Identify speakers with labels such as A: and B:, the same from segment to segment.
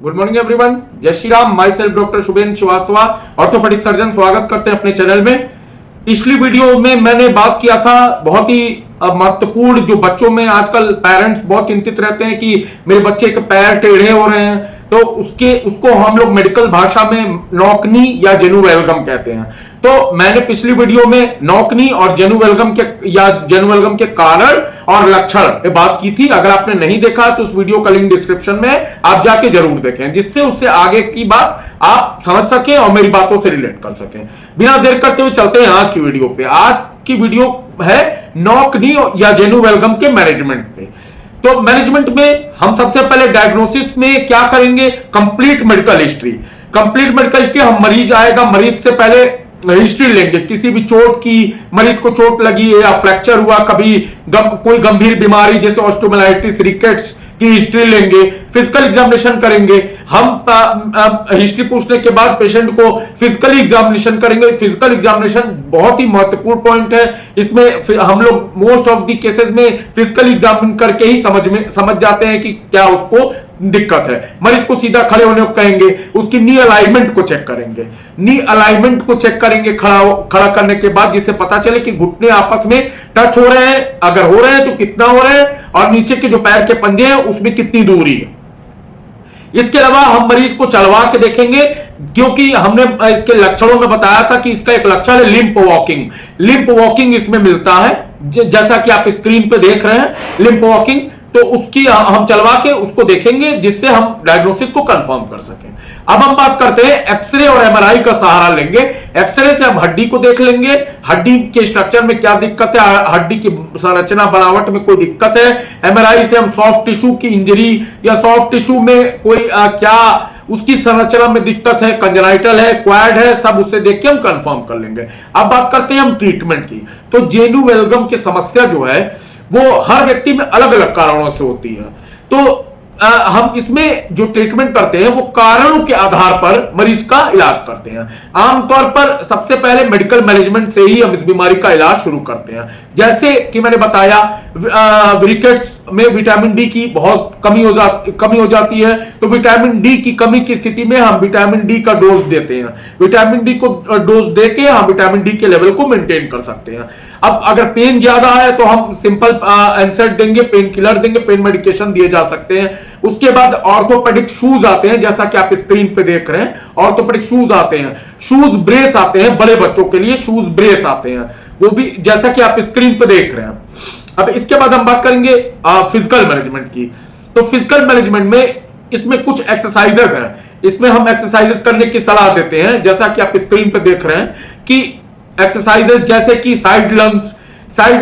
A: Good morning everyone, जय Shri Ram. Myself doctor Shubhendra Srivastava, orthopaedic surgeon. स्वागत करते हैं अपने चैनल में। पिछली वीडियो में मैंने बात किया था बहुत ही महत्वपूर्ण, जो बच्चों में आजकल पेरेंट्स बहुत चिंतित रहते हैं कि मेरे बच्चे के पैर टेढ़े हो रहे हैं, तो उसको हम लोग मेडिकल भाषा में नॉकनी या जेनुवेल्गम कहते हैं। तो मैंने पिछली वीडियो में नॉकनी और जेनुवेल्गम के कारण और लक्षण पे बात की थी। अगर आपने नहीं देखा तो उस वीडियो का लिंक डिस्क्रिप्शन में आप जाके जरूर देखें, जिससे उससे आगे की बात आप समझ सकें और मेरी बातों से रिलेट कर सकें। बिना देर करते हुए चलते हैं आज की वीडियो पे। आज की वीडियो है नॉकनी या जेनुवेल्गम के मैनेजमेंट पे। तो मैनेजमेंट में हम सबसे पहले डायग्नोसिस में क्या करेंगे, complete medical history. Complete medical history, हम मरीज आएगा, मरीज से पहले हिस्ट्री लेंगे, किसी भी चोट की, मरीज को चोट लगी है या फ्रैक्चर हुआ, कभी कोई गंभीर बीमारी जैसे ऑस्टियोमाइलाइटिस, रिकेट्स की हिस्ट्री लेंगे। फिजिकल एग्जामिनेशन करेंगे। हम हिस्ट्री पूछने के बाद पेशेंट को फिजिकली एग्जामिनेशन करेंगे। फिजिकल एग्जामिनेशन बहुत ही महत्वपूर्ण पॉइंट है। इसमें हम लोग मोस्ट ऑफ दी केसेस में फिजिकल एग्जामिन करके ही समझ जाते हैं कि क्या उसको दिक्कत है। मरीज को सीधा खड़े होने को कहेंगे, उसकी नी अलाइनमेंट को चेक करेंगे। नी अलाइनमेंट को चेक करेंगे खड़ा करने के बाद, जिससे पता चले कि घुटने आपस में टच हो रहे हैं, अगर हो रहे हैं तो कितना हो रहे हैं, और नीचे के जो पैर के पंजे हैं उसमें कितनी दूरी है। इसके अलावा हम मरीज को चलवा के देखेंगे, क्योंकि हमने इसके लक्षणों में बताया था कि इसका एक लक्षण है लिम्प वॉकिंग। लिम्प वॉकिंग इसमें मिलता है, जैसा कि आप स्क्रीन पे देख रहे हैं लिम्प वॉकिंग। तो उसकी हम चलवा के उसको देखेंगे, जिससे हम डायग्नोसिस को कंफर्म कर सकें। अब हम बात करते हैं एक्सरे और एमआरआई का सहारा लेंगे। एक्सरे से हम हड्डी को देख लेंगे, हड्डी के स्ट्रक्चर में क्या दिक्कत है, हड्डी की संरचना बनावट में कोई दिक्कत है। एमआरआई से हम सॉफ्ट टिश्यू की इंजरी या सॉफ्ट टिश्यू में कोई क्या उसकी संरचना में दिक्कत है, कंजनाइटल है, क्वाड है, सब उससे देख के हम कंफर्म कर लेंगे। अब बात करते हैं हम ट्रीटमेंट की। तो जेनुवेल्गम की समस्या जो है वो हर व्यक्ति में अलग अलग कारणों से होती है। तो हम इसमें जो ट्रीटमेंट करते हैं वो कारणों के आधार पर मरीज का इलाज करते हैं। आमतौर पर सबसे पहले मेडिकल मैनेजमेंट से ही हम इस बीमारी का इलाज शुरू करते हैं। जैसे कि मैंने बताया, रिकेट्स में विटामिन डी की बहुत कमी हो जाती है, तो विटामिन डी की कमी की स्थिति में हम विटामिन डी का डोज देते हैं। विटामिन डी को डोज देके हम विटामिन डी के लेवल को मेंटेन कर सकते हैं। अब अगर पेन ज्यादा है तो हम सिंपल एनसेड देंगे, पेन किलर देंगे, पेन मेडिकेशन दिए जा सकते हैं। उसके बाद ऑर्थोपेडिक शूज आते हैं, जैसा कि आप स्क्रीन पे देख रहे हैं, ऑर्थोपेडिक शूज आते हैं। शूज ब्रेस आते हैं, बड़े बच्चों के लिए शूज ब्रेस आते हैं, वो भी जैसा कि आप स्क्रीन पे देख रहे हैं। अब इसके बाद हम बात करेंगे फिजिकल मैनेजमेंट की। तो फिजिकल मैनेजमेंट में इसमें कुछ एक्सरसाइजेस हैं, इसमें हम एक्सरसाइजेस करने की सलाह देते हैं, जैसा कि आप स्क्रीन पे देख रहे हैं कि एक्सरसाइजेस जैसे कि साइड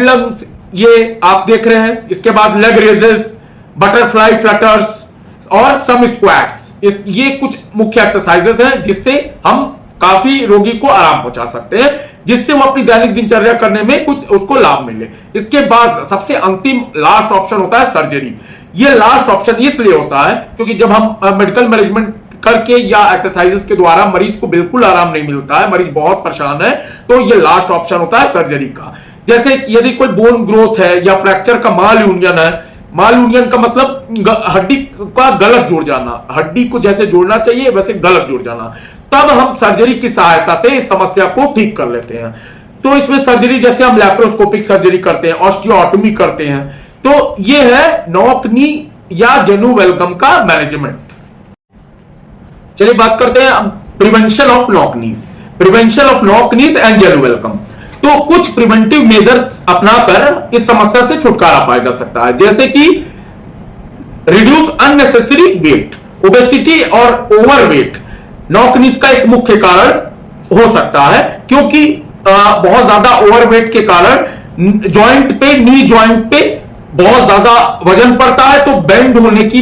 A: लंग्स ये आप देख रहे हैं। इसके बाद लेग रेजेस, बटरफ्लाई फ्लटर्स और सम स्क्वाट्स, ये कुछ मुख्य एक्सरसाइजेस हैं जिससे हम काफी रोगी को आराम पहुंचा सकते हैं, जिससे वो अपनी दैनिक दिनचर्या करने में कुछ उसको लाभ मिले। इसके बाद सबसे अंतिम लास्ट ऑप्शन होता है सर्जरी। ये लास्ट ऑप्शन इसलिए होता है क्योंकि जब हम मेडिकल मैनेजमेंट करके या एक्सरसाइजेस के द्वारा मरीज को बिल्कुल आराम नहीं मिलता है, मरीज बहुत परेशान है, तो ये लास्ट ऑप्शन होता है सर्जरी का। जैसे यदि कोई बोन ग्रोथ है या फ्रैक्चर का माल यूनियन है, माल यूनियन का मतलब हड्डी का गलत जुड़ जाना, हड्डी को जैसे जोड़ना चाहिए वैसे गलत जुड़ जाना, तब हम सर्जरी की सहायता से इस समस्या को ठीक कर लेते हैं। तो इसमें सर्जरी जैसे हम लैप्रोस्कोपिक सर्जरी करते हैं, ऑस्टियोटॉमी करते हैं। तो ये है नॉकनी या जेनुवेल्गम का मैनेजमेंट। चलिए बात करते हैं प्रिवेंशन ऑफ नॉकनीज एंड जेनुवेल्गम। तो कुछ प्रिवेंटिव मेजर्स अपनाकर इस समस्या से छुटकारा पाया जा सकता है, जैसे कि रिड्यूस अननेसेसरी वेट। ओबेसिटी और ओवरवेट नॉकनीज का एक मुख्य कारण हो सकता है, क्योंकि बहुत ज्यादा ओवरवेट के कारण नी जॉइंट पे बहुत ज्यादा वजन पड़ता है, तो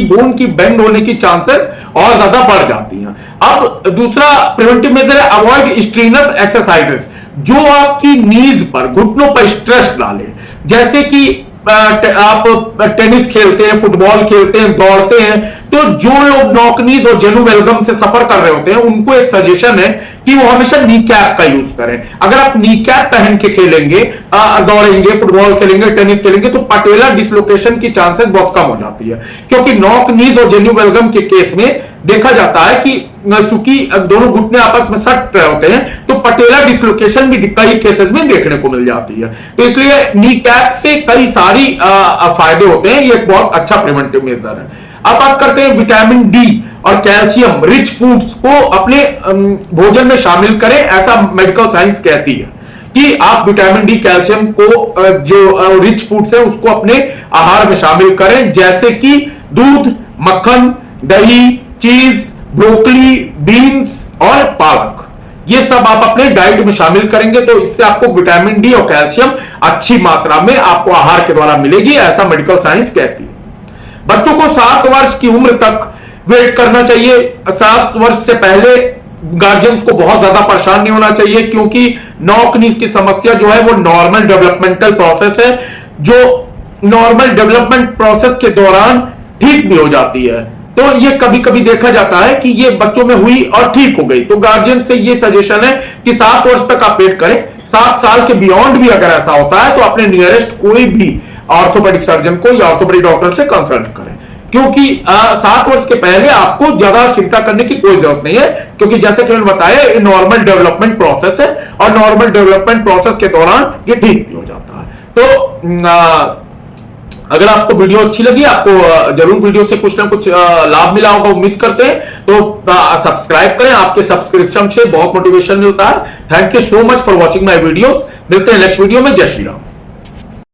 A: बोन की बेंड होने की चांसेस और ज्यादा बढ़ जाती हैं। अब दूसरा प्रिवेंटिव मेजर है अवॉइड स्ट्रीनस एक्सरसाइजेस, जो आपकी नीज पर, घुटनों पर स्ट्रेस डाले, जैसे कि आप टेनिस खेलते हैं, फुटबॉल खेलते हैं, दौड़ते हैं, तो जो लोग नॉकनीज और जेनुवेल्गम से सफर कर रहे होते हैं उनको एक सजेशन है कि वो हमेशा नी कैप का यूज करें। अगर आप नी कैप पहन के खेलेंगे, दौड़ेंगे, फुटबॉल खेलेंगे, टेनिस खेलेंगे, तो पटेला डिसलोकेशन की चांसेस बहुत कम हो जाती है, क्योंकि नॉकनीज और जेनुवेल्गम के केस में देखा जाता है कि चूंकि दोनों घुटने आपस में सट रहे होते हैं, तो पटेला डिसलोकेशन भी कई केसेस में देखने को मिल जाती है। तो इसलिए नी कैप से कई सारी फायदे होते हैं, ये एक बहुत अच्छा प्रिवेंटिव मेजर है। अब बात करते हैं विटामिन डी और कैल्शियम रिच फूड्स को अपने भोजन में शामिल करें। ऐसा मेडिकल साइंस कहती है कि आप विटामिन डी, कैल्शियम को जो रिच फूड्स है उसको अपने आहार में शामिल करें, जैसे कि दूध, मक्खन, दही, चीज, ब्रोकली, बीन्स और पालक। ये सब आप अपने डाइट में शामिल करेंगे तो इससे आपको विटामिन डी और कैल्शियम अच्छी मात्रा में आपको आहार के द्वारा मिलेगी, ऐसा मेडिकल साइंस कहती है। बच्चों को 7 वर्ष की उम्र तक वेट करना चाहिए। 7 वर्ष से पहले गार्जियंस को बहुत ज्यादा परेशान नहीं होना चाहिए, क्योंकि नॉकनीज की समस्या जो है वो नॉर्मल डेवलपमेंटल प्रोसेस है, जो नॉर्मल डेवलपमेंट प्रोसेस के दौरान ठीक भी हो जाती है। तो ये कभी कभी देखा जाता है कि ये बच्चों में हुई और ठीक हो गई, तो गार्जियन से ये सजेशन है कि 7 वर्ष तक आप वेट करें। 7 साल के बियॉन्ड भी अगर ऐसा होता है तो अपने नियरेस्ट कोई भी ऑर्थोपेडिक सर्जन को या ऑर्थोपेडिक डॉक्टर से कंसल्ट करें, क्योंकि 7 वर्ष के पहले आपको ज्यादा चिंता करने की कोई जरूरत नहीं है, क्योंकि जैसे कि मैंने बताया ये नॉर्मल डेवलपमेंट प्रोसेस है और नॉर्मल डेवलपमेंट प्रोसेस के दौरान ये ठीक भी हो जाता है। तो अगर आपको वीडियो अच्छी लगी, आपको जरूर वीडियो से कुछ ना कुछ लाभ मिला होगा, उम्मीद करते हैं, तो सब्सक्राइब करें। आपके सब्सक्रिप्शन से बहुत मोटिवेशन मिलता है। Thank you so much for watching my videos. मिलते हैं नेक्स्ट वीडियो में। जय श्री राम।